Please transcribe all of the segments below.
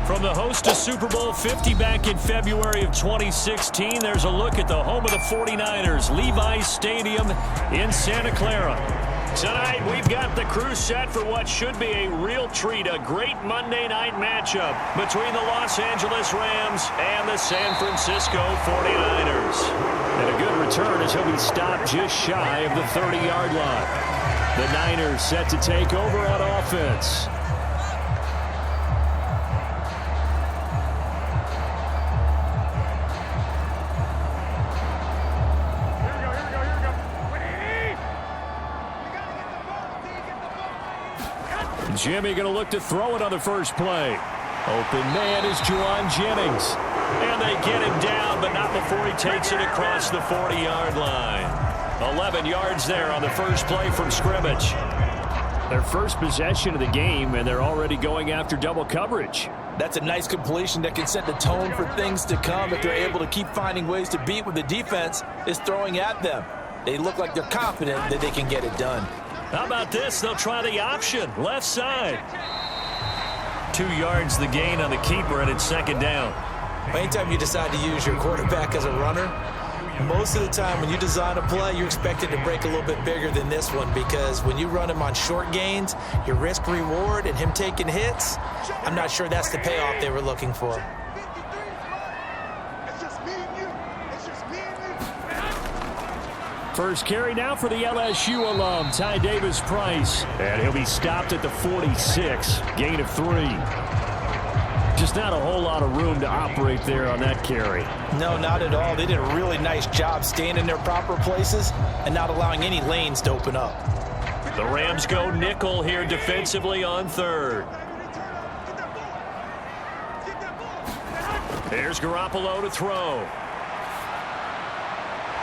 From the host to Super Bowl 50 back in February of 2016, there's a look at the home of the 49ers, Levi's Stadium in Santa Clara. Tonight, we've got the crew set for what should be a real treat, a great Monday night matchup between the Los Angeles Rams and the San Francisco 49ers. And a good return as he'll be stopped just shy of the 30-yard line. The Niners set to take over on offense. Jimmy going to look to throw it on the first play. Open man is Juwan Jennings. And they get him down, but not before he takes it across the 40-yard line. 11 yards there on the first play from scrimmage. Their first possession of the game, and they're already going after double coverage. That's a nice completion that can set the tone for things to come if they're able to keep finding ways to beat what the defense is throwing at them. They look like they're confident that they can get it done. How about this? They'll try the option. Left side. 2 yards the gain on the keeper, and it's second down. Anytime you decide to use your quarterback as a runner, most of the time when you design a play, you're expected to break a little bit bigger than this one, because when you run him on short gains, your risk-reward and him taking hits, I'm not sure that's the payoff they were looking for. First carry now for the LSU alum, Ty Davis-Price. And he'll be stopped at the 46, gain of 3. Just not a whole lot of room to operate there on that carry. No, not at all. They did a really nice job staying in their proper places and not allowing any lanes to open up. The Rams go nickel here defensively on third. Here's Garoppolo to throw.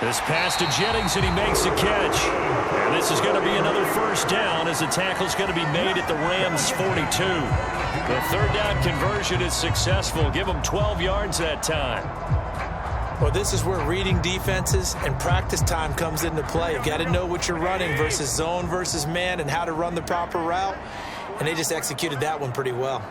This pass to Jennings, and he makes a catch. And this is going to be another first down as the tackle's going to be made at the Rams' 42. The third down conversion is successful. Give them 12 yards that time. Well, this is where reading defenses and practice time comes into play. You've got to know what you're running versus zone versus man and how to run the proper route. And they just executed that one pretty well.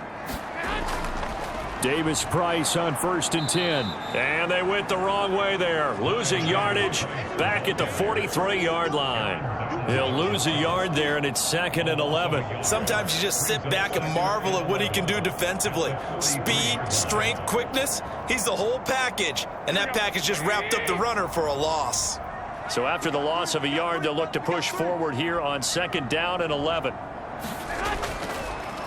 Davis-Price on 1st and 10. And they went the wrong way there. Losing yardage back at the 43-yard line. He'll lose a yard there, and it's 2nd and 11. Sometimes you just sit back and marvel at what he can do defensively. Speed, strength, quickness, he's the whole package. And that package just wrapped up the runner for a loss. So after the loss of a yard, they'll look to push forward here on 2nd down and 11.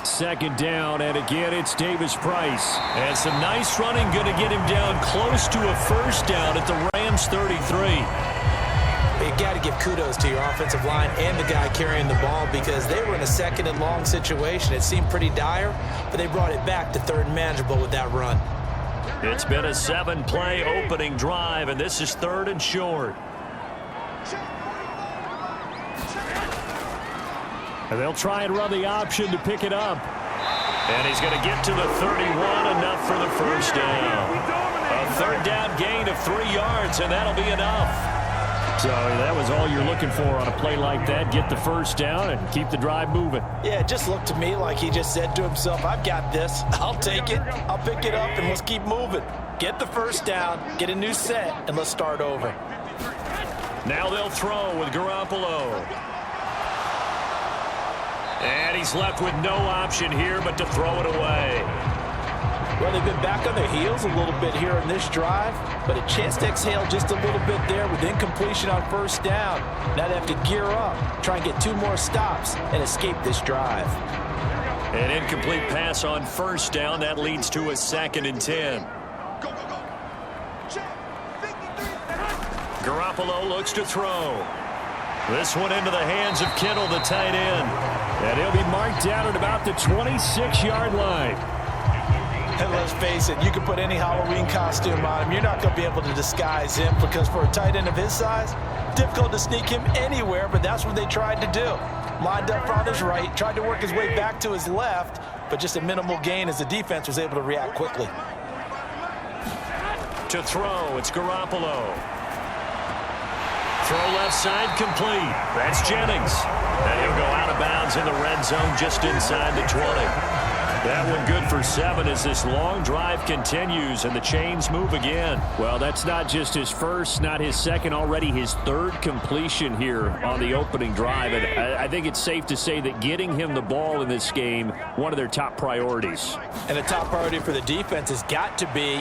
2nd down, and again, it's Davis-Price. And some nice running, going to get him down close to a first down at the Rams' 33. You got to give kudos to your offensive line and the guy carrying the ball, because they were in a 2nd and long situation. It seemed pretty dire, but they brought it back to 3rd and manageable with that run. It's been a 7-play opening drive, and this is 3rd and short. And they'll try and run the option to pick it up. And he's going to get to the 31, enough for the first down. A 3rd down gain of 3 yards, and that'll be enough. So that was all you're looking for on a play like that. Get the first down and keep the drive moving. Yeah, it just looked to me like he just said to himself, I've got this. I'll take it. I'll pick it up, and let's keep moving. Get the first down, get a new set, and let's start over. Now they'll throw with Garoppolo. And he's left with no option here but to throw it away. Well, they've been back on their heels a little bit here in this drive, but a chance to exhale just a little bit there with incompletion on 1st down. Now they have to gear up, try and get 2 more stops, and escape this drive. An incomplete pass on 1st down. That leads to a 2nd and 10. Garoppolo looks to throw. This one into the hands of Kittle, the tight end. And he'll be marked down at about the 26-yard line. And let's face it, you can put any Halloween costume on him. You're not going to be able to disguise him, because for a tight end of his size, difficult to sneak him anywhere, but that's what they tried to do. Lined up on his right, tried to work his way back to his left, but just a minimal gain as the defense was able to react quickly. To throw, it's Garoppolo. Throw left side complete. That's Jennings. And he'll go out of bounds in the red zone just inside the 20. That one good for 7 as this long drive continues and the chains move again. Well, that's not just his first, not his second, already his third completion here on the opening drive. And I think it's safe to say that getting him the ball in this game, one of their top priorities. And the top priority for the defense has got to be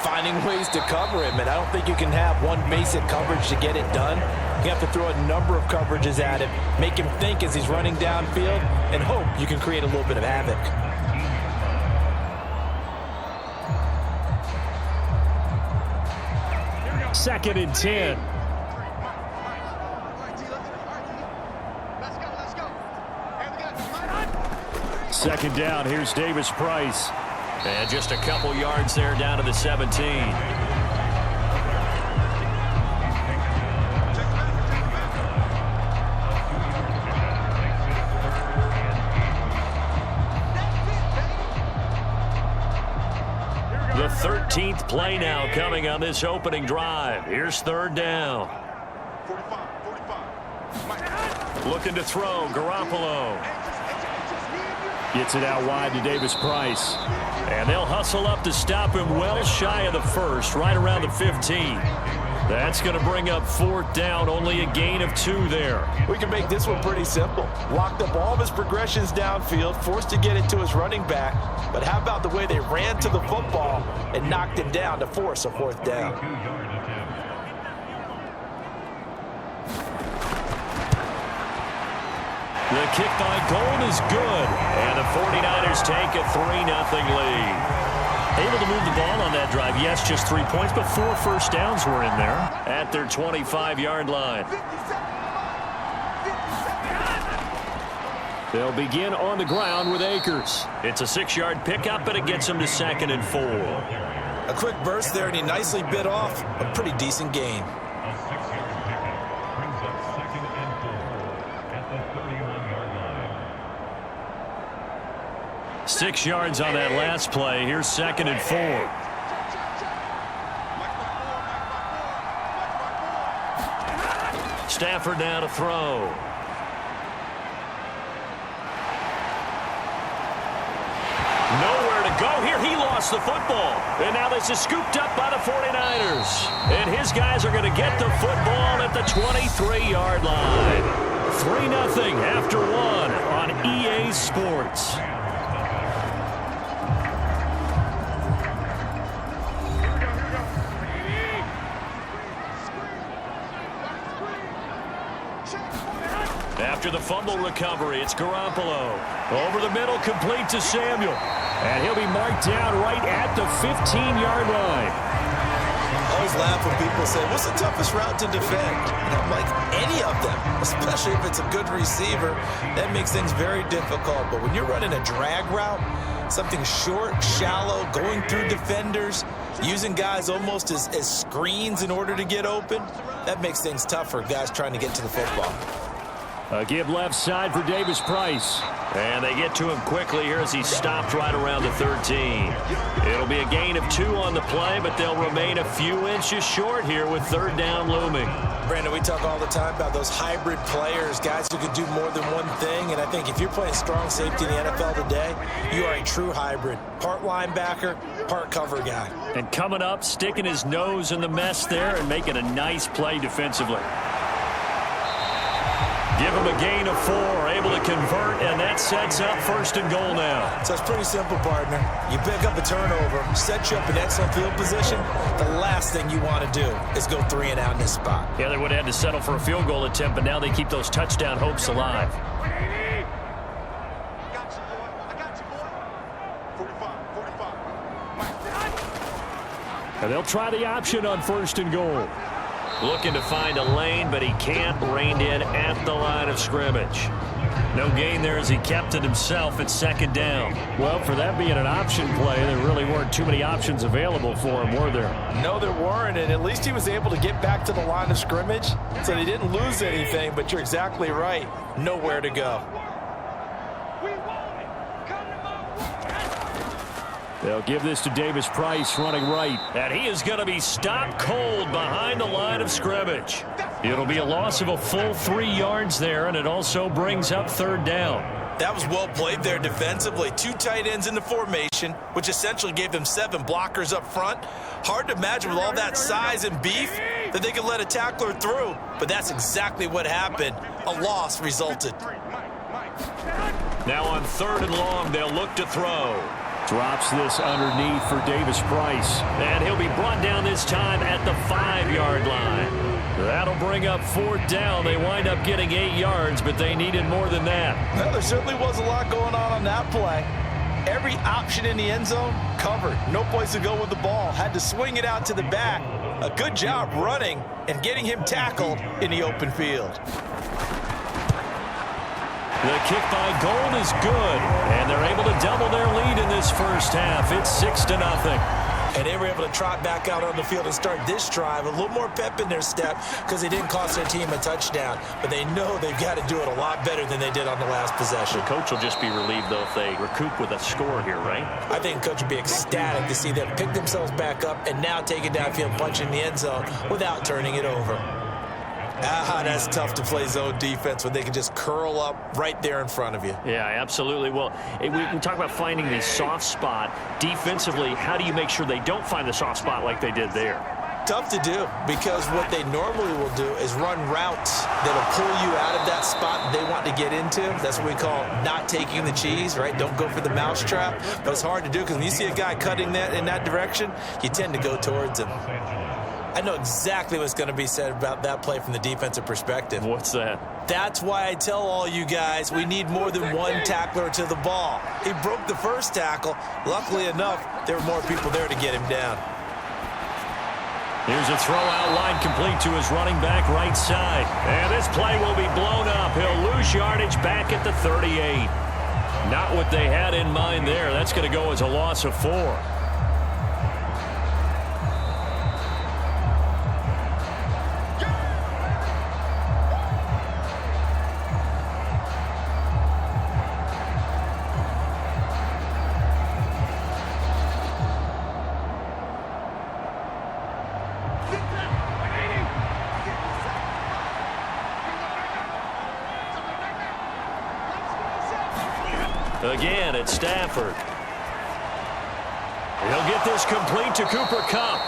finding ways to cover him. And I don't think you can have one basic coverage to get it done. You have to throw a number of coverages at him, make him think as he's running downfield, and hope you can create a little bit of havoc. Second and 10. Second down, here's Davis Price. And just a couple yards there down to the 17. The 13th play now coming on this opening drive. Here's third down. Looking to throw, Garoppolo. Gets it out wide to Davis Price. And they'll hustle up to stop him well shy of the first, right around the 15. That's going to bring up fourth down, only a gain of 2 there. We can make this one pretty simple. Locked up all of his progressions downfield, forced to get it to his running back. But how about the way they ran to the football and knocked him down to force a fourth down? The kick by Gold is good, and the 49ers take a 3-0 lead. Able to move the ball on that drive. Yes, just 3 points, but 4 first downs were in there at their 25-yard line. They'll begin on the ground with Akers. It's a 6-yard pickup, and it gets them to 2nd and 4. A quick burst there, and he nicely bit off a pretty decent gain. 6 yards on that last play. Here's 2nd and 4. Stafford now to throw. Nowhere to go here. He lost the football. And now this is scooped up by the 49ers. And his guys are going to get the football at the 23-yard line. 3-0 after 1 on EA Sports. After the fumble recovery, it's Garoppolo. Over the middle, complete to Samuel. And he'll be marked down right at the 15-yard line. I always laugh when people say, what's the toughest route to defend? And I'm like, any of them, especially if it's a good receiver. That makes things very difficult. But when you're running a drag route, something short, shallow, going through defenders, using guys almost as screens in order to get open, that makes things tough for guys trying to get to the football. A give left side for Davis Price. And they get to him quickly here as he stopped right around the 13. It'll be a gain of 2 on the play, but they'll remain a few inches short here with third down looming. Brandon, we talk all the time about those hybrid players, guys who can do more than one thing. And I think if you're playing strong safety in the NFL today, you are a true hybrid. Part linebacker, part cover guy. And coming up, sticking his nose in the mess there and making a nice play defensively. Give him a gain of 4, able to convert, and that sets up 1st and goal now. So it's pretty simple, partner. You pick up a turnover, set you up in excellent field position. The last thing you want to do is go 3 and out in this spot. Yeah, they would have had to settle for a field goal attempt, but now they keep those touchdown hopes alive. And they'll try the option on 1st and goal. Looking to find a lane, but he can't. Reined in at the line of scrimmage. No gain there as he kept it himself at 2nd down. Well, for that being an option play, there really weren't too many options available for him, were there? No, there weren't, and at least he was able to get back to the line of scrimmage, so they didn't lose anything, but you're exactly right. Nowhere to go. They'll give this to Davis Price running right. And he is going to be stopped cold behind the line of scrimmage. It'll be a loss of a full 3 yards there, and it also brings up 3rd down. That was well played there defensively. 2 tight ends in the formation, which essentially gave them 7 blockers up front. Hard to imagine with all that size and beef that they could let a tackler through, but that's exactly what happened. A loss resulted. Now on 3rd and long, they'll look to throw. Drops this underneath for Davis Price. And he'll be brought down this time at the 5-yard line. That'll bring up 4th down. They wind up getting 8 yards, but they needed more than that. Well, there certainly was a lot going on that play. Every option in the end zone covered. No place to go with the ball. Had to swing it out to the back. A good job running and getting him tackled in the open field. The kick by Gold is good, and they're able to double their lead in this first half. It's 6-0. And they were able to trot back out on the field and start this drive. A little more pep in their step because they didn't cost their team a touchdown. But they know they've got to do it a lot better than they did on the last possession. The coach will just be relieved, though, if they recoup with a score here, right? I think the coach would be ecstatic to see them pick themselves back up and now take it downfield, punch in the end zone without turning it over. That's tough to play zone defense when they can just curl up right there in front of you. Yeah, absolutely. Well, we talk about finding the soft spot. Defensively, how do you make sure they don't find the soft spot like they did there? Tough to do, because what they normally will do is run routes that'll pull you out of that spot they want to get into. That's what we call not taking the cheese, right? Don't go for the mousetrap. But it's hard to do because when you see a guy cutting that in that direction, you tend to go towards him. I know exactly what's going to be said about that play from the defensive perspective. What's that? That's why I tell all you guys we need more than one tackler to the ball. He broke the first tackle. Luckily enough, there were more people there to get him down. Here's a throw out line complete to his running back right side. And this play will be blown up. He'll lose yardage back at the 38. Not what they had in mind there. That's going to go as a loss of 4. Again, it's Stafford. He'll get this complete to Cooper Kupp.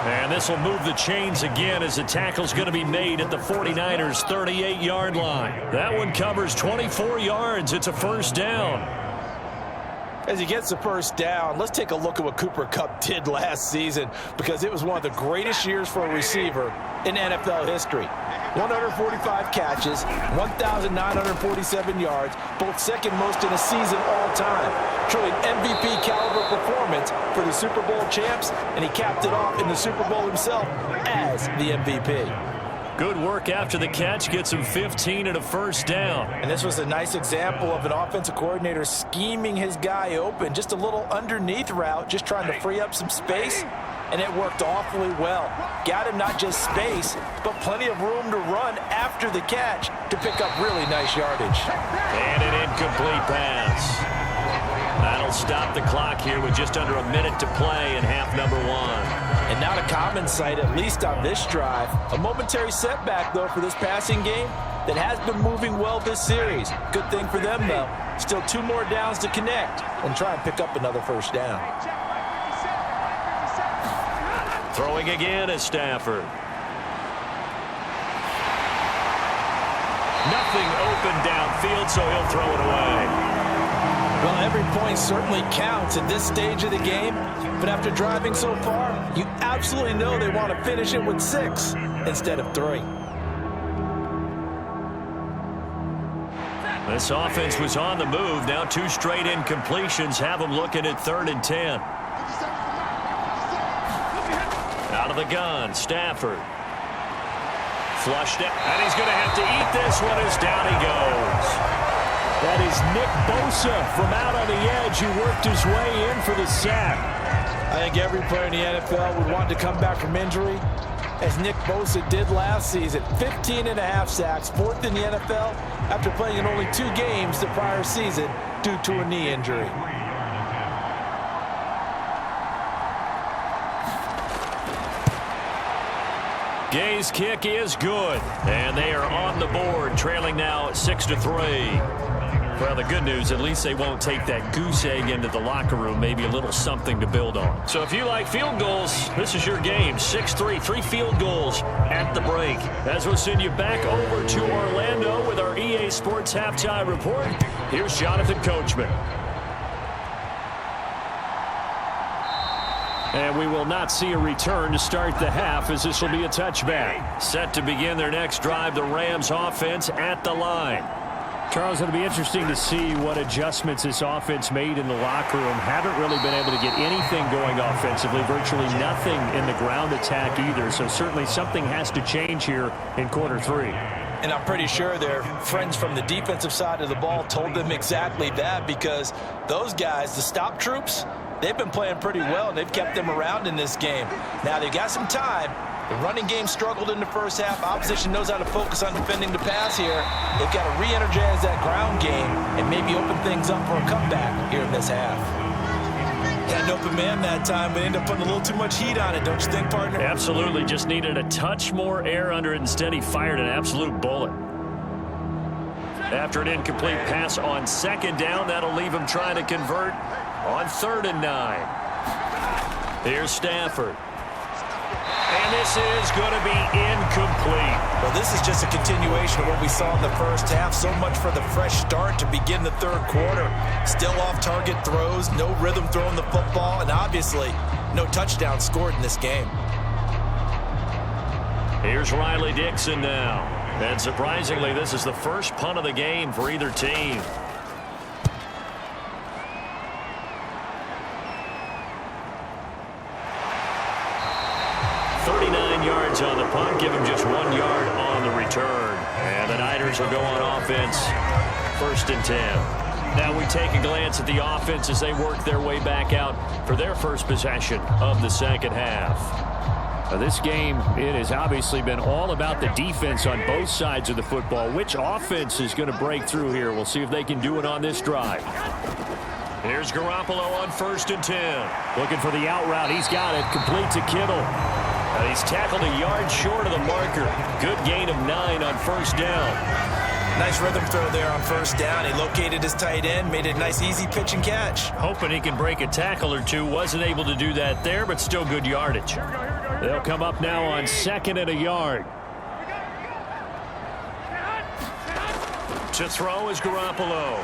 And this will move the chains again as the tackle's going to be made at the 49ers' 38-yard line. That one covers 24 yards. It's a first down. As he gets the first down, let's take a look at what Cooper Kupp did last season, because it was one of the greatest years for a receiver in NFL history. 145 catches, 1,947 yards, both second most in a season all time. Truly an MVP caliber performance for the Super Bowl champs, and he capped it off in the Super Bowl himself as the MVP. Good work after the catch, gets him 15 and a first down. And this was a nice example of an offensive coordinator scheming his guy open. Just a little underneath route, just trying to free up some space, and it worked awfully well. Got him not just space, but plenty of room to run after the catch to pick up really nice yardage. And an incomplete pass. That'll stop the clock here with just under a minute to play in half number 1. And not a common sight, at least on this drive. A momentary setback, though, for this passing game that has been moving well this series. Good thing for them, though. Still 2 more downs to connect and try and pick up another first down. Throwing again is Stafford. Nothing open downfield, so he'll throw it away. Well, every point certainly counts at this stage of the game, but after driving so far, you absolutely know they want to finish it with 6 instead of 3. This offense was on the move. Now 2 straight incompletions have them looking at 3rd and 10. Out of the gun, Stafford. Flushed it, and he's going to have to eat this one as down he goes. That is Nick Bosa from out on the edge who worked his way in for the sack. I think every player in the NFL would want to come back from injury, as Nick Bosa did last season. 15.5 sacks, 4th in the NFL, after playing in only 2 games the prior season due to a knee injury. Gay's kick is good, and they are on the board, trailing now 6-3. Well, the good news, at least they won't take that goose egg into the locker room, maybe a little something to build on. So if you like field goals, this is your game. 6-3, 3 field goals at the break. As we'll send you back over to Orlando with our EA Sports Halftime Report, here's Jonathan Coachman. And we will not see a return to start the half, as this will be a touchback. Set to begin their next drive, the Rams offense at the line. Charles, it'll be interesting to see what adjustments this offense made in the locker room. Haven't really been able to get anything going offensively, virtually nothing in the ground attack either. So certainly something has to change here in quarter 3. And I'm pretty sure their friends from the defensive side of the ball told them exactly that, because those guys, the stop troops, they've been playing pretty well, and they've kept them around in this game. Now, they've got some time. The running game struggled in the first half. Opposition knows how to focus on defending the pass here. They've got to re-energize that ground game and maybe open things up for a comeback here in this half. Had an open man that time, but ended up putting a little too much heat on it, don't you think, partner? Absolutely. Just needed a touch more air under it. Instead, he fired an absolute bullet. After an incomplete pass on second down, that'll leave him trying to convert on 3rd and 9. Here's Stafford. And this is going to be incomplete. Well, this is just a continuation of what we saw in the first half. So much for the fresh start to begin the third quarter. Still off-target throws, no rhythm throwing the football, and obviously no touchdown scored in this game. Here's Riley Dixon now. And surprisingly, this is the first punt of the game for either team. Yards on the punt, give him just 1 yard on the return. And the Niners will go on offense, 1st and 10. Now we take a glance at the offense as they work their way back out for their first possession of the second half. Now this game, it has obviously been all about the defense on both sides of the football. Which offense is going to break through here? We'll see if they can do it on this drive. Here's Garoppolo on 1st and 10. Looking for the out route. He's got it. Complete to Kittle. And he's tackled a yard short of the marker. Good gain of 9 on 1st down. Nice rhythm throw there on 1st down. He located his tight end, made it a nice easy pitch and catch. Hoping he can break a tackle or two. Wasn't able to do that there, but still good yardage. They'll come up now on 2nd and a yard. To throw is Garoppolo.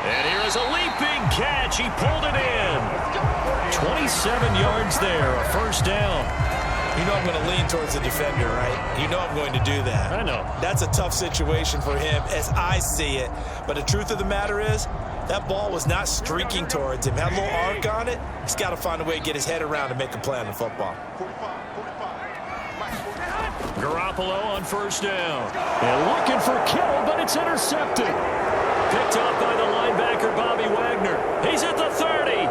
And here is a leaping catch. He pulled it in. 27 yards there, a 1st down. You know I'm going to lean towards the defender, right? You know I'm going to do that. I know. That's a tough situation for him as I see it. But the truth of the matter is, that ball was not streaking towards him. Had a little arc on it. He's got to find a way to get his head around and make a play on the football. Garoppolo on 1st down. And looking for Kittle, but it's intercepted. Picked up by the linebacker, Bobby Wagner. He's at the 30.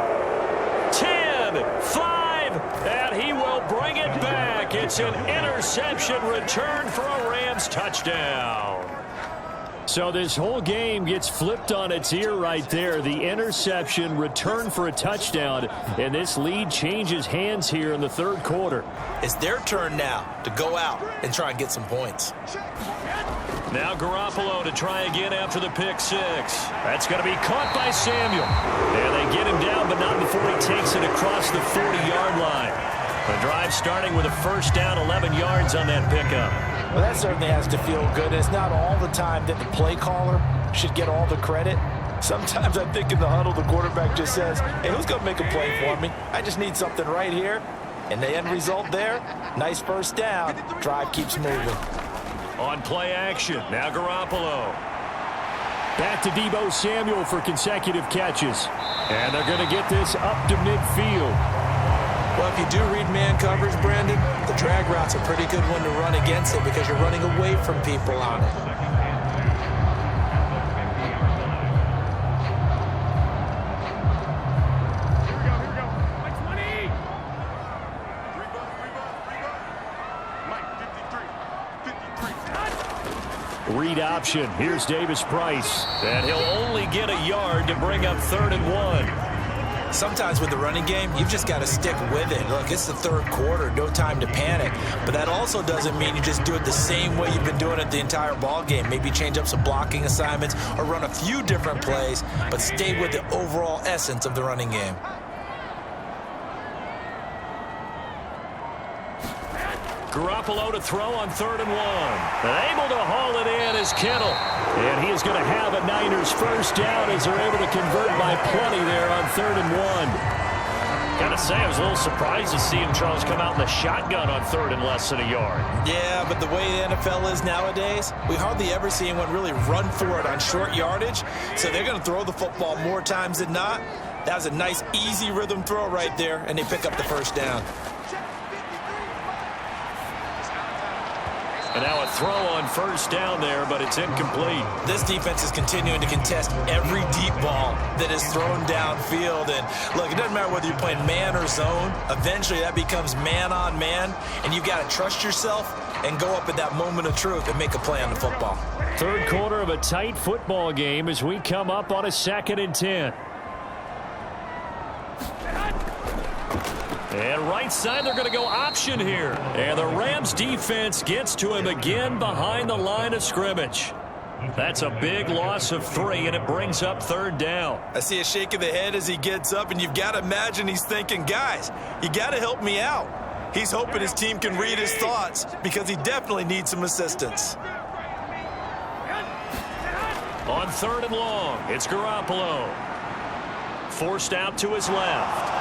10, 5, and he will bring it back. It's an interception return for a Rams touchdown. So this whole game gets flipped on its ear right there. The interception, return for a touchdown, and this lead changes hands here in the 3rd quarter. It's their turn now to go out and try and get some points. Now Garoppolo to try again after the pick 6. That's going to be caught by Samuel. And they get him down, but not before he takes it across the 40-yard line. The drive starting with a 1st down, 11 yards on that pickup. Well, that certainly has to feel good. It's not all the time that the play caller should get all the credit. Sometimes I think in the huddle, the quarterback just says, hey, who's going to make a play for me? I just need something right here. And the end result there, nice 1st down. Drive keeps moving. On play action, now Garoppolo. Back to Deebo Samuel for consecutive catches. And they're going to get this up to midfield. Well, if you do read man coverage, Brandon, the drag route's a pretty good one to run against it because you're running away from people on it. Read option. Here's Davis Price. And he'll only get a yard to bring up 3rd and 1. Sometimes with the running game, you've just got to stick with it. Look, it's the third quarter, no time to panic. But that also doesn't mean you just do it the same way you've been doing it the entire ball game. Maybe change up some blocking assignments or run a few different plays, but stay with the overall essence of the running game. Garoppolo to throw on 3rd and 1. Able to haul it in is Kittle. And he is going to have a Niners first down as they're able to convert by plenty there on 3rd and 1. Gotta say, I was a little surprised to see him, Charles, come out in the shotgun on 3rd and less than a yard. Yeah, but the way the NFL is nowadays, we hardly ever see anyone really run for it on short yardage. So they're going to throw the football more times than not. That was a nice, easy rhythm throw right there, and they pick up the first down. And now a throw on 1st down there, but it's incomplete. This defense is continuing to contest every deep ball that is thrown downfield. And look, it doesn't matter whether you're playing man or zone. Eventually that becomes man on man, and you've got to trust yourself and go up at that moment of truth and make a play on the football. 3rd quarter of a tight football game as we come up on a 2nd and 10. And right side, they're going to go option here. And the Rams defense gets to him again behind the line of scrimmage. That's a big loss of 3, and it brings up 3rd down. I see a shake of the head as he gets up, and you've got to imagine he's thinking, guys, you got to help me out. He's hoping his team can read his thoughts because he definitely needs some assistance. On 3rd and long, it's Garoppolo. Forced out to his left.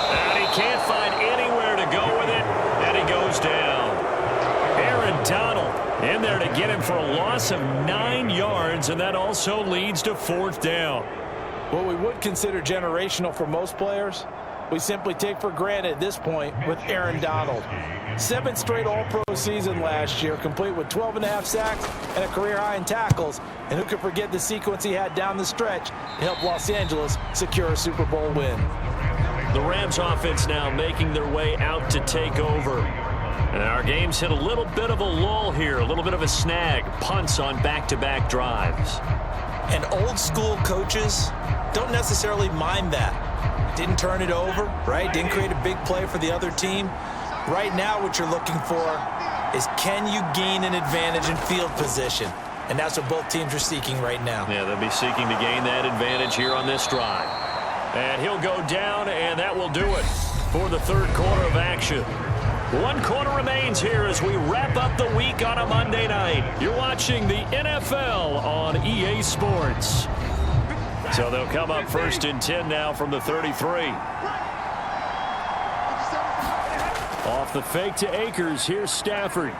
And he can't find anywhere to go with it, and he goes down. Aaron Donald in there to get him for a loss of 9 yards, and that also leads to 4th down. What we would consider generational for most players, we simply take for granted at this point with Aaron Donald. 7 straight All-Pro season last year, complete with 12.5 sacks and a career high in tackles. And who could forget the sequence he had down the stretch to help Los Angeles secure a Super Bowl win. The Rams offense now making their way out to take over. And our game's hit a little bit of a lull here, a little bit of a snag. Punts on back-to-back drives. And old school coaches don't necessarily mind that. Didn't turn it over, right? Didn't create a big play for the other team. Right now what you're looking for is, can you gain an advantage in field position? And that's what both teams are seeking right now. Yeah, they'll be seeking to gain that advantage here on this drive. And he'll go down, and that will do it for the 3rd quarter of action. 1 quarter remains here as we wrap up the week on a Monday night. You're watching the NFL on EA Sports. So they'll come up 1st and 10 now from the 33. Off the fake to Akers, here's Stafford.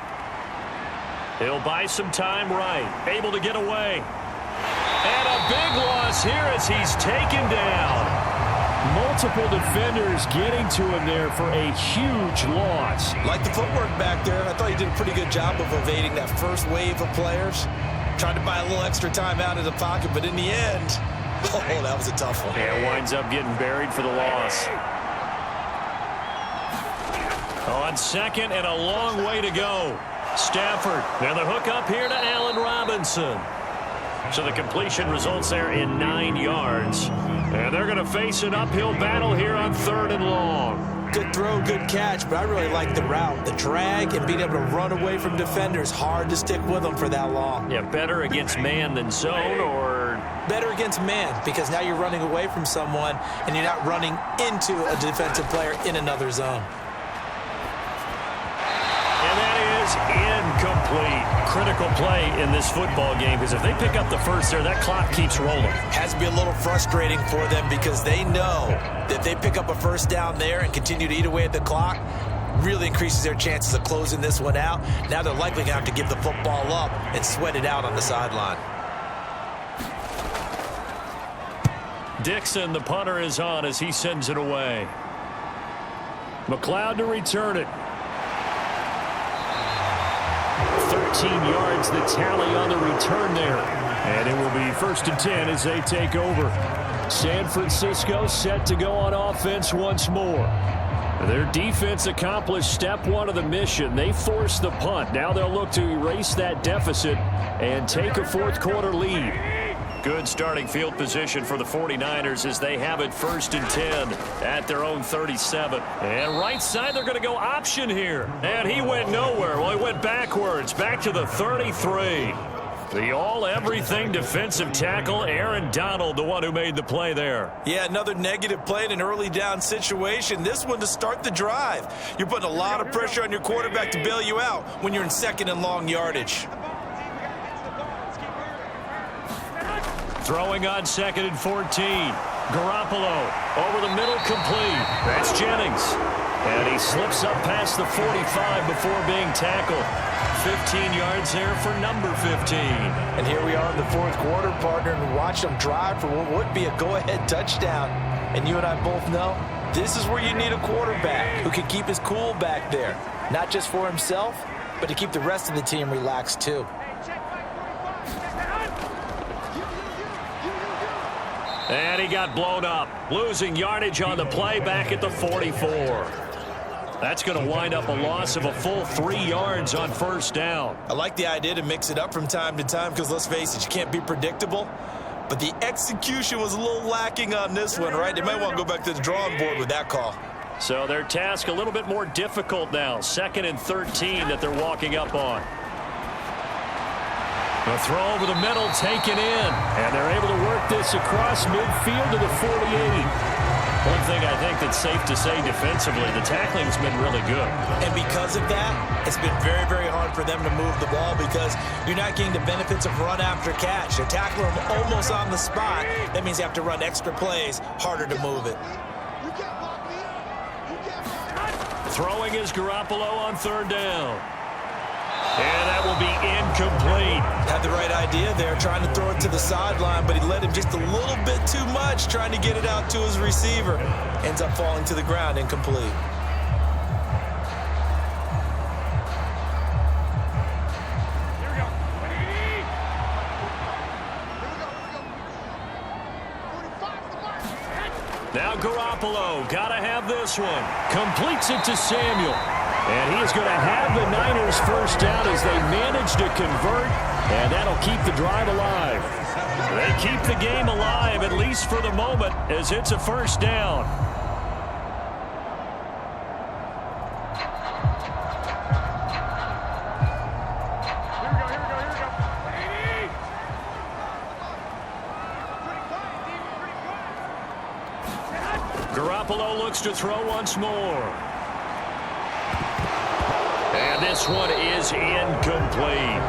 He'll buy some time right, able to get away. And a big loss here as he's taken down. Multiple defenders getting to him there for a huge loss. Like the footwork back there, I thought he did a pretty good job of evading that first wave of players. Trying to buy a little extra time out of the pocket, but in the end, oh, that was a tough one. Yeah, winds up getting buried for the loss. On 2nd and a long way to go. Stafford, now the hook up here to Allen Robinson. So the completion results there in 9 yards. And they're going to face an uphill battle here on 3rd and long. Good throw, good catch, but I really like the route. The drag and being able to run away from defenders, hard to stick with them for that long. Yeah, better against man than zone, or? Better against man, because now you're running away from someone and you're not running into a defensive player in another zone. And that is incomplete. Critical play in this football game, because if they pick up the first there, that clock keeps rolling. Has to be a little frustrating for them because they know that if they pick up a first down there and continue to eat away at the clock, really increases their chances of closing this one out. Now they're likely going to have to give the football up and sweat it out on the sideline. Dixon, the punter, is on as he sends it away. McLeod to return it. 13 yards the tally on the return there. And it will be 1st and 10 as they take over. San Francisco set to go on offense once more. Their defense accomplished step 1 of the mission. They forced the punt. Now they'll look to erase that deficit and take a 4th quarter lead. Good starting field position for the 49ers as they have it 1st and 10 at their own 37. And right side, they're going to go option here. And he went nowhere. Well, he went backwards, back to the 33. The all-everything defensive tackle, Aaron Donald, the one who made the play there. Yeah, another negative play in an early down situation. This one to start the drive. You're putting a lot of pressure on your quarterback to bail you out when you're in 2nd and long yardage. Throwing on 2nd and 14. Garoppolo over the middle, complete. That's Jennings. And he slips up past the 45 before being tackled. 15 yards there for number 15. And here we are in the 4th quarter, partner, and watch them drive for what would be a go-ahead touchdown. And you and I both know this is where you need a quarterback who can keep his cool back there. Not just for himself, but to keep the rest of the team relaxed too. And he got blown up. Losing yardage on the play back at the 44. That's going to wind up a loss of a full 3 yards on 1st down. I like the idea to mix it up from time to time because, let's face it, you can't be predictable. But the execution was a little lacking on this one, right? They might want to go back to the drawing board with that call. So their task a little bit more difficult now. 2nd and 13 that they're walking up on. A throw over the middle taken in. And they're able to work this across midfield to the 48. One thing I think that's safe to say defensively, the tackling's been really good. And because of that, it's been very, very hard for them to move the ball because you're not getting the benefits of run after catch. They're tackling them almost on the spot. That means you have to run extra plays, harder to move it. Throwing is Garoppolo on 3rd down. And that will be incomplete. Had the right idea there, trying to throw it to the sideline, but he led him just a little bit too much, trying to get it out to his receiver. Ends up falling to the ground, incomplete. Now Garoppolo, got to have this one. Completes it to Samuel. And he is going to have the Niners 1st down as they manage to convert, and that'll keep the drive alive. They keep the game alive, at least for the moment, as it's a 1st down. Garoppolo looks to throw once more. And this one is incomplete.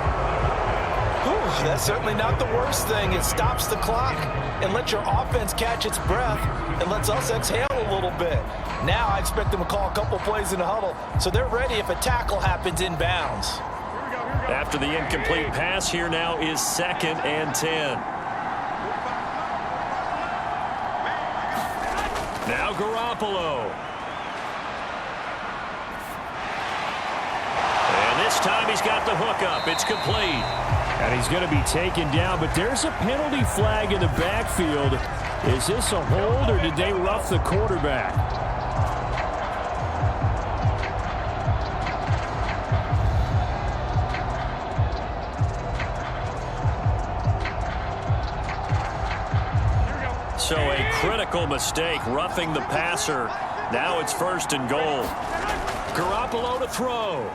Whew, that's certainly not the worst thing. It stops the clock and lets your offense catch its breath and lets us exhale a little bit. Now I expect them to call a couple plays in the huddle so they're ready if a tackle happens inbounds. After the incomplete pass, here now is 2nd and 10. Now Garoppolo. This time he's got the hook up. It's complete. And he's going to be taken down, but there's a penalty flag in the backfield. Is this a hold or did they rough the quarterback? So a critical mistake, roughing the passer. Now it's 1st and goal. Garoppolo to throw.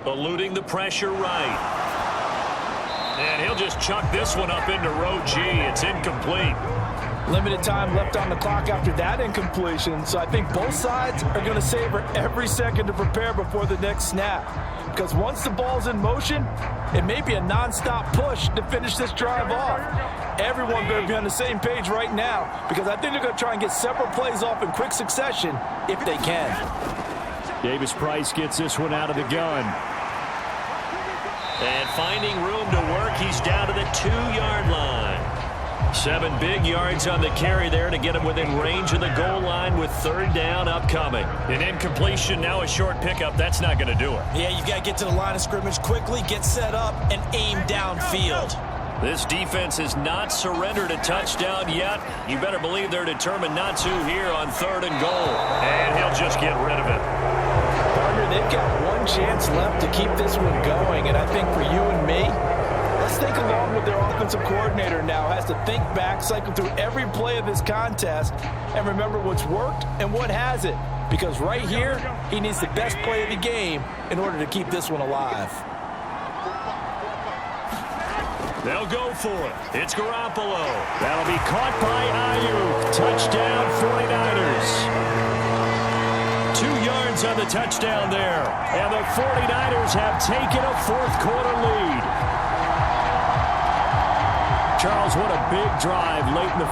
Eluding the pressure right. And he'll just chuck this one up into row G. It's incomplete. Limited time left on the clock after that incompletion, so I think both sides are going to savor every second to prepare before the next snap. Because once the ball's in motion, it may be a nonstop push to finish this drive off. Everyone better be on the same page right now because I think they're going to try and get several plays off in quick succession if they can. Davis Price gets this one out of the gun. And finding room to work, he's down to the 2-yard line. 7 big yards on the carry there to get him within range of the goal line with 3rd down upcoming. An incompletion, now a short pickup. That's not going to do it. Yeah, you've got to get to the line of scrimmage quickly, get set up, and aim downfield. This defense has not surrendered a touchdown yet. You better believe they're determined not to here on 3rd and goal. And he'll just get rid of it. Partner, they've got one chance left to keep this one going, and I think for you and me, let's think along with their offensive coordinator now. Has to think back, cycle through every play of this contest, and remember what's worked and what hasn't. Because right here, he needs the best play of the game in order to keep this one alive. They'll go for it. It's Garoppolo. That'll be caught by Ayuk. Touchdown, 49ers. 2 yards on the touchdown there. And the 49ers have taken a fourth-quarter lead. Charles, what a big drive late in the...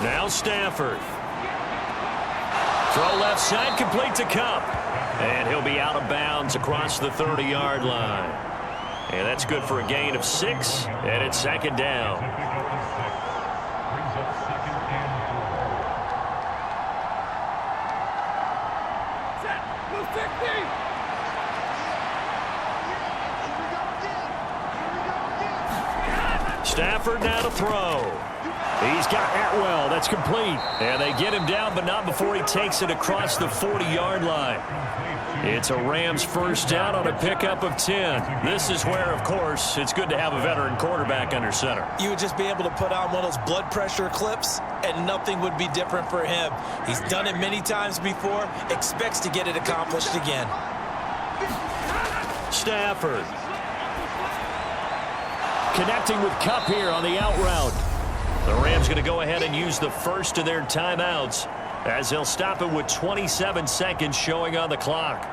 Now Stafford. Throw left side, complete to Cup. And he'll be out of bounds across the 30-yard line. And that's good for a gain of 6, and it's second down. Stafford now to throw. He's got Atwell. That's complete. And they get him down, but not before he takes it across the 40-yard line. It's a Rams first down on a pickup of 10. This is where, of course, it's good to have a veteran quarterback under center. You would just be able to put on one of those blood pressure clips, and nothing would be different for him. He's done it many times before, expects to get it accomplished again. Stafford. Connecting with Cup here on the out route. The Rams going to go ahead and use the first of their timeouts as they'll stop it with 27 seconds showing on the clock.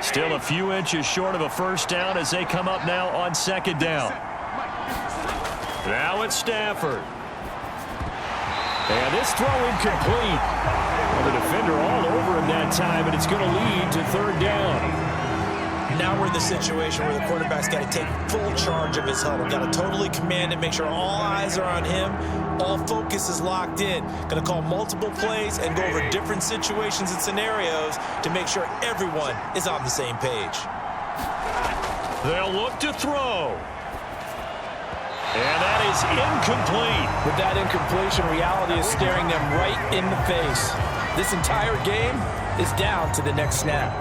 Still a few inches short of a first down as they come up now on second down. Now it's Stafford. And this throw incomplete. Well, the defender all over him that time, and it's going to lead to third down. Now we're in the situation where the quarterback's got to take full charge of his huddle. Got to totally command it, make sure all eyes are on him. All focus is locked in. Going to call multiple plays and go over different situations and scenarios to make sure everyone is on the same page. They'll look to throw. And that is incomplete. With that incompletion, reality is staring them right in the face. This entire game is down to the next snap.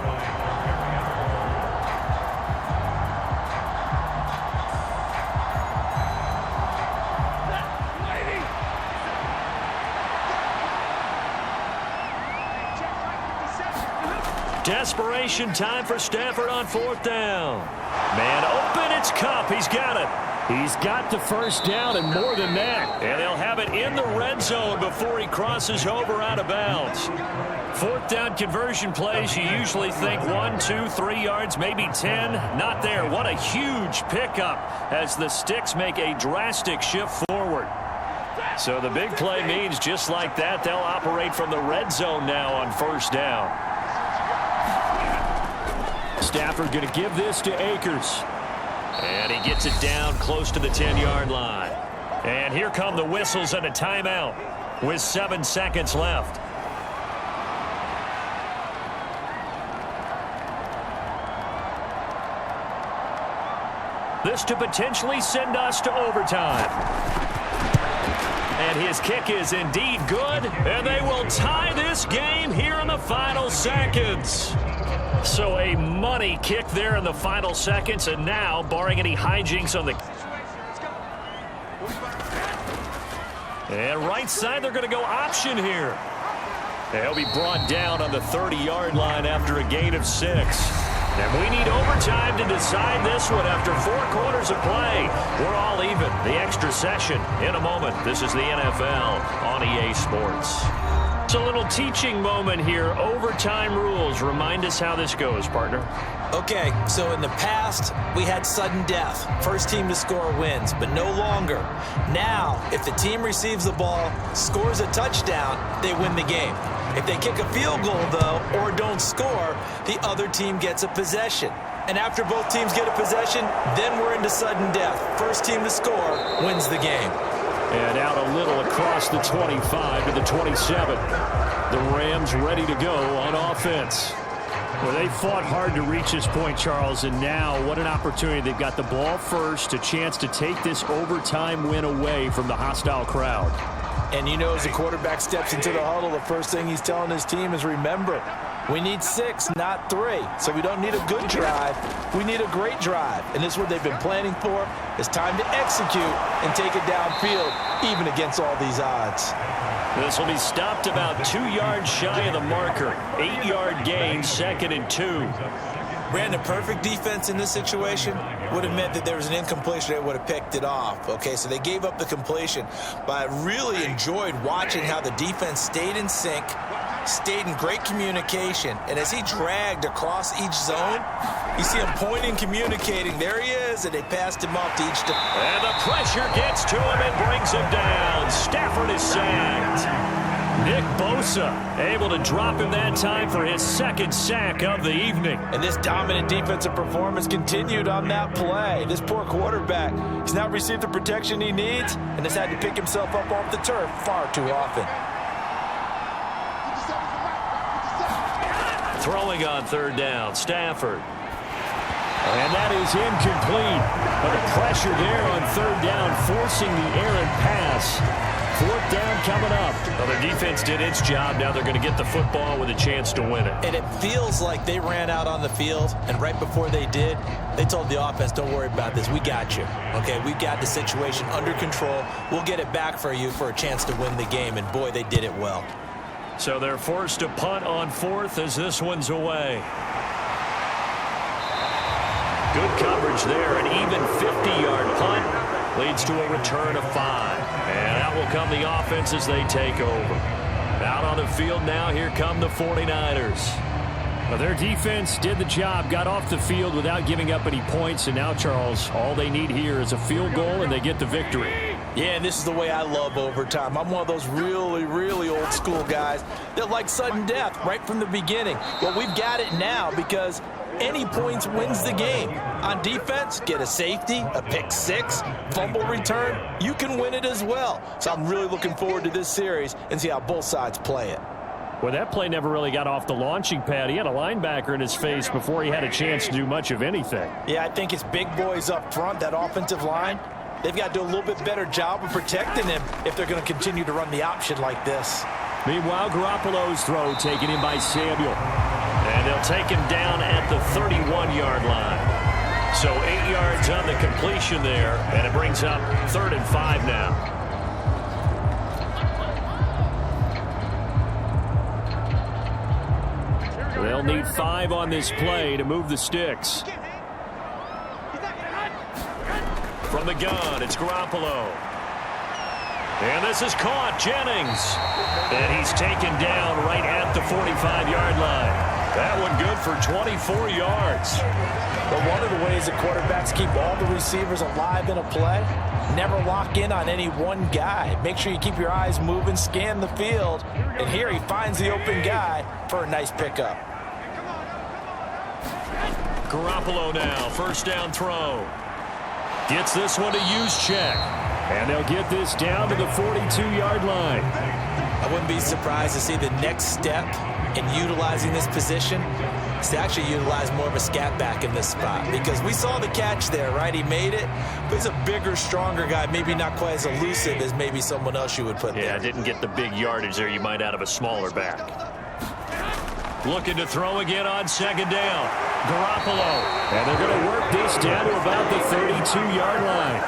Desperation time for Stafford on fourth down. Man open, it's Cup. He's got it. He's got the first down and more than that. And they'll have it in the red zone before he crosses over out of bounds. Fourth down conversion plays, you usually think 1, 2, 3 yards, maybe 10. Not there. What a huge pickup as the sticks make a drastic shift forward. So the big play means just like that, they'll operate from the red zone now on first down. Stafford going to give this to Akers. And he gets it down close to the 10-yard line. And here come the whistles and a timeout with 7 seconds left. This to potentially send us to overtime. And his kick is indeed good. And they will tie this game here in the final seconds. So a money kick there in the final seconds, and now, barring any hijinks on the... And right side, they're going to go option here. They'll be brought down on the 30-yard line after a gain of 6. And we need overtime to decide this one after 4 quarters of play. We're all even. The extra session in a moment. This is the NFL on EA Sports. It's a little teaching moment here. Overtime rules. Remind us how this goes, partner. Okay, so in the past, we had sudden death. First team to score wins, but no longer. Now, if the team receives the ball, scores a touchdown, they win the game. If they kick a field goal, though, or don't score, the other team gets a possession. And after both teams get a possession, then we're into sudden death. First team to score wins the game. And out a little across the 25 to the 27. The Rams ready to go on offense. Well, they fought hard to reach this point, Charles, and now what an opportunity. They've got the ball first, a chance to take this overtime win away from the hostile crowd. And you know, as the quarterback steps into the huddle, the first thing he's telling his team is, remember, we need 6, not 3. So we don't need a good drive. We need a great drive. And this is what they've been planning for. It's time to execute and take it downfield, even against all these odds. This will be stopped about 2 yards shy of the marker. 8-yard gain, 2nd and 2. Brandon, perfect defense in this situation would have meant that there was an incompletion that would have picked it off. Okay, so they gave up the completion, but I really enjoyed watching how the defense stayed in sync, stayed in great communication, and as he dragged across each zone, you see him pointing, communicating. There he is, and they passed him off to each. And the pressure gets to him and brings him down. Stafford is sacked. Nick Bosa able to drop him that time for his 2nd sack of the evening. And this dominant defensive performance continued on that play. This poor quarterback, he's not received the protection he needs and has had to pick himself up off the turf far too often. Throwing on 3rd down, Stafford. And that is incomplete. But the pressure there on 3rd down, forcing the errant pass. 4th down coming up. Well, their defense did its job. Now they're going to get the football with a chance to win it. And it feels like they ran out on the field, and right before they did, they told the offense, don't worry about this. We got you. Okay, we got the situation under control. We'll get it back for you for a chance to win the game. And, boy, they did it well. So they're forced to punt on 4th as this one's away. Good coverage there. An even 50-yard punt leads to a return of 5. And out will come the offense as they take over. Out on the field now, here come the 49ers. Well, their defense did the job, got off the field without giving up any points. And now, Charles, all they need here is a field goal, and they get the victory. Yeah, and this is the way I love overtime. I'm one of those really, really old school guys that like sudden death right from the beginning. Well, we've got it now because any points wins the game. On defense, get a safety, a pick 6, fumble return, you can win it as well. So I'm really looking forward to this series and see how both sides play it. Well, that play never really got off the launching pad. He had a linebacker in his face before he had a chance to do much of anything. Yeah, I think it's big boys up front, that offensive line. They've got to do a little bit better job of protecting him if they're going to continue to run the option like this. Meanwhile, Garoppolo's throw taken in by Samuel. And they'll take him down at the 31-yard line. So 8 yards on the completion there, and it brings up 3rd and 5 now. They'll need 5 on this play to move the sticks. From the gun, it's Garoppolo. And this is caught, Jennings. And he's taken down right at the 45-yard line. That one good for 24 yards. But one of the ways that quarterbacks keep all the receivers alive in a play, never lock in on any one guy. Make sure you keep your eyes moving, scan the field. And here he finds the open guy for a nice pickup. Garoppolo now, 1st down throw. Gets this one to Juszczyk. And they'll get this down to the 42-yard line. I wouldn't be surprised to see the next step in utilizing this position is to actually utilize more of a scat back in this spot. Because we saw the catch there, right? He made it, but he's a bigger, stronger guy, maybe not quite as elusive as maybe someone else you would put there. Yeah, didn't get the big yardage there you might out of a smaller back. Looking to throw again on 2nd down. Garoppolo. And they're going to work this down to about the 32-yard line.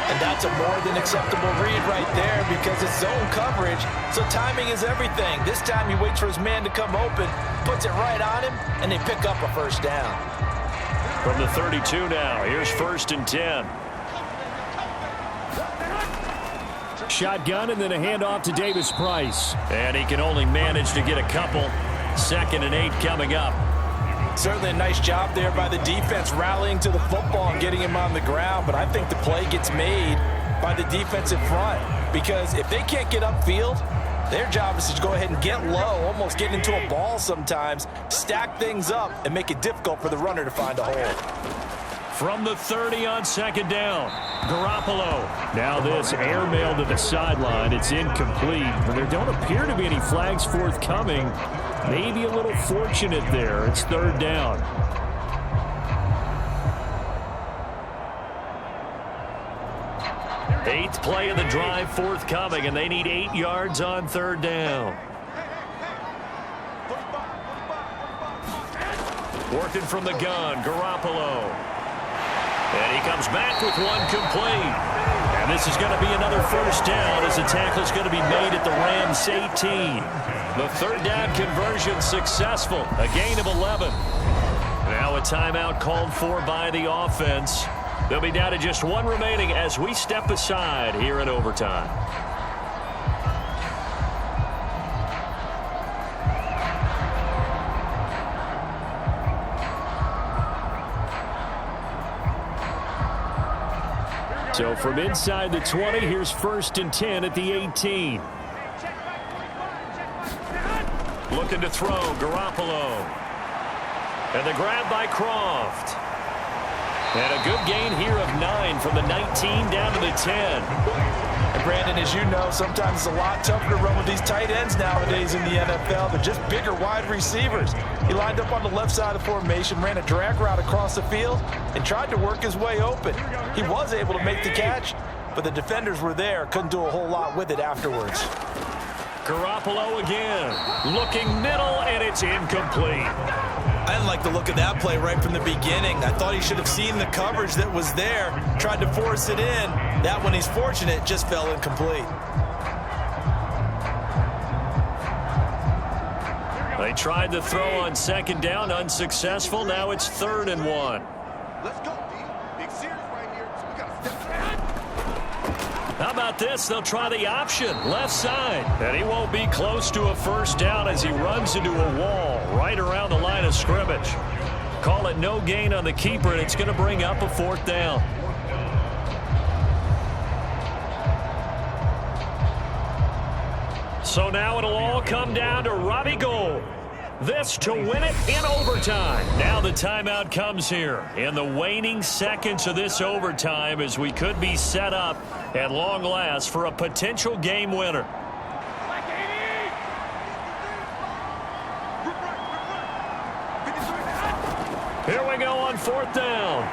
And that's a more than acceptable read right there because it's zone coverage, so timing is everything. This time he waits for his man to come open, puts it right on him, and they pick up a 1st down. From the 32 now, here's 1st and 10. Shotgun and then a handoff to Davis Price. And he can only manage to get a couple. 2nd and 8 coming up. Certainly a nice job there by the defense rallying to the football and getting him on the ground, but I think the play gets made by the defensive front because if they can't get upfield, their job is to go ahead and get low, almost get into a ball sometimes, stack things up, and make it difficult for the runner to find a hole. From the 30 on 2nd down, Garoppolo. Now this airmail to the sideline. It's incomplete, but there don't appear to be any flags forthcoming. Maybe a little fortunate there. It's third down. Eighth play of the drive forthcoming, and they need 8 yards on third down. Working from the gun, Garoppolo. And he comes back with one complete. And this is going to be another first down as the tackle is going to be made at the Rams 18. The third down conversion successful, a gain of 11. Now a timeout called for by the offense. They'll be down to just one remaining as we step aside here in overtime. So from inside the 20, here's 1st and 10 at the 18. Looking to throw, Garoppolo. And the grab by Croft. And a good gain here of 9 from the 19 down to the 10. And Brandon, as you know, sometimes it's a lot tougher to run with these tight ends nowadays in the NFL. They're just bigger wide receivers. He lined up on the left side of the formation, ran a drag route across the field, and tried to work his way open. He was able to make the catch, but the defenders were there, couldn't do a whole lot with it afterwards. Garoppolo again, looking middle, and it's incomplete. I didn't like the look of that play right from the beginning. I thought he should have seen the coverage that was there, tried to force it in. That one, he's fortunate, just fell incomplete. They tried to throw on second down, unsuccessful. Now it's 3rd and 1. Let's go, D. Big series right here. So we got to step back. How about this? They'll try the option, left side. And he won't be close to a first down as he runs into a wall right around the line of scrimmage. Call it no gain on the keeper, and it's going to bring up a 4th down. So now it'll all come down to Robbie Gould. This to win it in overtime. Now the timeout comes here in the waning seconds of this overtime as we could be set up at long last for a potential game winner. Here we go on 4th down.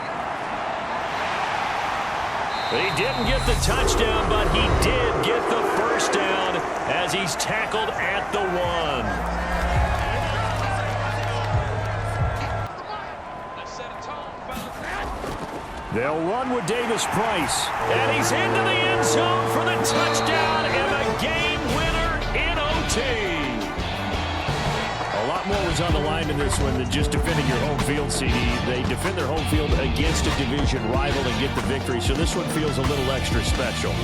He didn't get the touchdown, but he did get the first down as he's tackled at the 1. They'll run with Davis Price. And he's into the end zone for the touchdown and a game winner in OT. A lot more was on the line in this one than just defending your home field, CD. They defend their home field against a division rival and get the victory. So this one feels a little extra special.